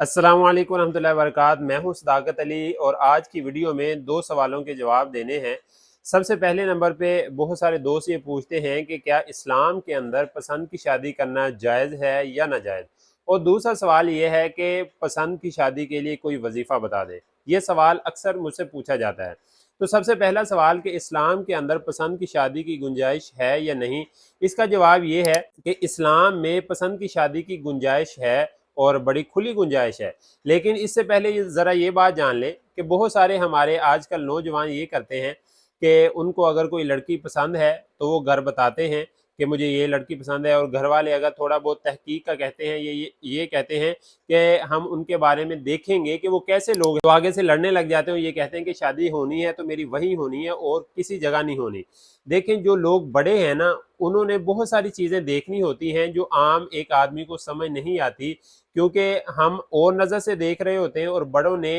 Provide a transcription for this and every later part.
अस्सलाम वालेकुम रहमतुल्लाहि व बरकातहू। मैं हूं सदाकत अली और आज की वीडियो में दो सवालों के जवाब देने हैं। सबसे पहले नंबर पे बहुत सारे दोस्त ये पूछते हैं कि क्या इस्लाम के अंदर पसंद की शादी करना जायज़ है या नाजायज़, और दूसरा सवाल ये है कि पसंद की शादी के लिए कोई वजीफ़ा बता दें। ये सवाल अक्सर मुझसे पूछा जाता है। तो सबसे पहला सवाल कि इस्लाम के अंदर पसंद की शादी की गुंजाइश है या नहीं, इसका जवाब ये है कि इस्लाम में पसंद की शादी की गुंजाइश है और बड़ी खुली गुंजाइश है। लेकिन इससे पहले ज़रा ये बात जान लें कि बहुत सारे हमारे आजकल नौजवान ये करते हैं कि उनको अगर कोई लड़की पसंद है तो वो घर बताते हैं कि मुझे ये लड़की पसंद है, और घर वाले अगर थोड़ा बहुत तहकीक का कहते हैं, ये कहते हैं कि हम उनके बारे में देखेंगे कि वो कैसे लोग हैं, तो आगे से लड़ने लग जाते हैं। ये कहते हैं कि शादी होनी है तो मेरी वही होनी है और किसी जगह नहीं होनी। देखें, जो लोग बड़े हैं ना, उन्होंने बहुत सारी चीज़ें देखनी होती हैं जो आम एक आदमी को समझ नहीं आती, क्योंकि हम और नज़र से देख रहे होते हैं और बड़ों ने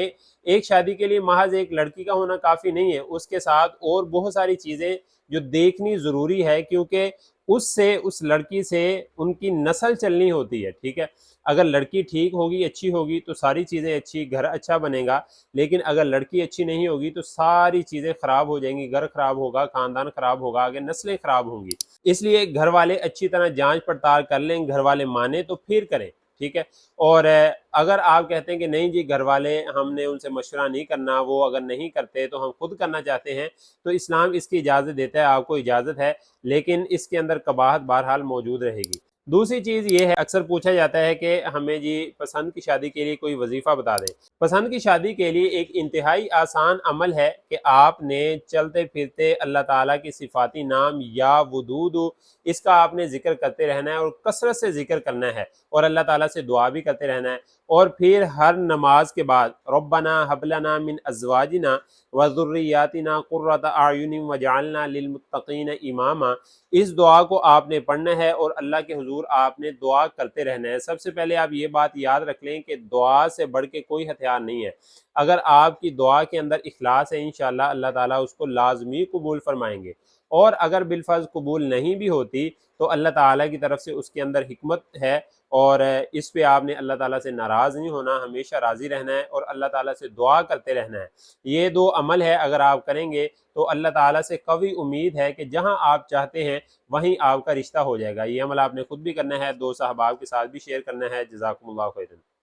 एक शादी के लिए महज एक लड़की का होना काफ़ी नहीं है, उसके साथ और बहुत सारी चीज़ें जो देखनी ज़रूरी है, क्योंकि उससे उस लड़की से उनकी नस्ल चलनी होती है। ठीक है, अगर लड़की ठीक होगी, अच्छी होगी, तो सारी चीज़ें अच्छी, घर अच्छा बनेगा। लेकिन अगर लड़की अच्छी नहीं होगी तो सारी चीज़ें ख़राब हो जाएंगी, घर ख़राब होगा, ख़ानदान ख़राब होगा, आगे नस्लें ख़राब होंगी। इसलिए घर वाले अच्छी तरह जांच पड़ताल कर लें, घर वाले माने तो फिर करें। ठीक है, और अगर आप कहते हैं कि नहीं जी, घर वाले, हमने उनसे मशवरा नहीं करना, वो अगर नहीं करते तो हम खुद करना चाहते हैं, तो इस्लाम इसकी इजाज़त देता है, आपको इजाज़त है, लेकिन इसके अंदर कबाहत बहरहाल मौजूद रहेगी। दूसरी चीज़ ये है, अक्सर पूछा जाता है कि हमें जी पसंद की शादी के लिए कोई वजीफ़ा बता दें। पसंद की शादी के लिए एक इंतहाई आसान अमल है कि आपने चलते फिरते अल्लाह ताला की सिफाती नाम या वुदूद, इसका आपने जिक्र करते रहना है और कसरत से जिक्र करना है, और अल्लाह ताला से दुआ भी करते रहना है। और फिर हर नमाज के बाद रब्बना हबलना मिन अज़वाजिना व ज़ुर्रियातिना क़ुर्रता अयुनिन वजअलना लिलमुत्तक़ीन इमामा, इस दुआ को आपने पढ़ना है और अल्लाह के हुजूर आपने दुआ करते रहना है। सबसे पहले आप ये बात याद रख लें कि दुआ से बढ़ के कोई हथियार नहीं है। अगर आपकी दुआ के अंदर इखलास है, इंशाअल्लाह अल्लाह ताला उसको लाजमी कबूल फरमाएंगे। और अगर बिलफर्ज कबूल नहीं भी होती तो अल्लाह ताला की तरफ से उसके अंदर हिकमत है, और इस पे आपने अल्लाह ताला से नाराज़ नहीं होना, हमेशा राज़ी रहना है और अल्लाह ताला से दुआ करते रहना है। ये दो अमल है, अगर आप करेंगे तो अल्लाह ताला से कवी उम्मीद है कि जहां आप चाहते हैं वहीं आपका रिश्ता हो जाएगा। ये अमल आपने खुद भी करना है, दो साहबाब के साथ भी शेयर करना है। जज़ाकुमुल्लाह खैरन।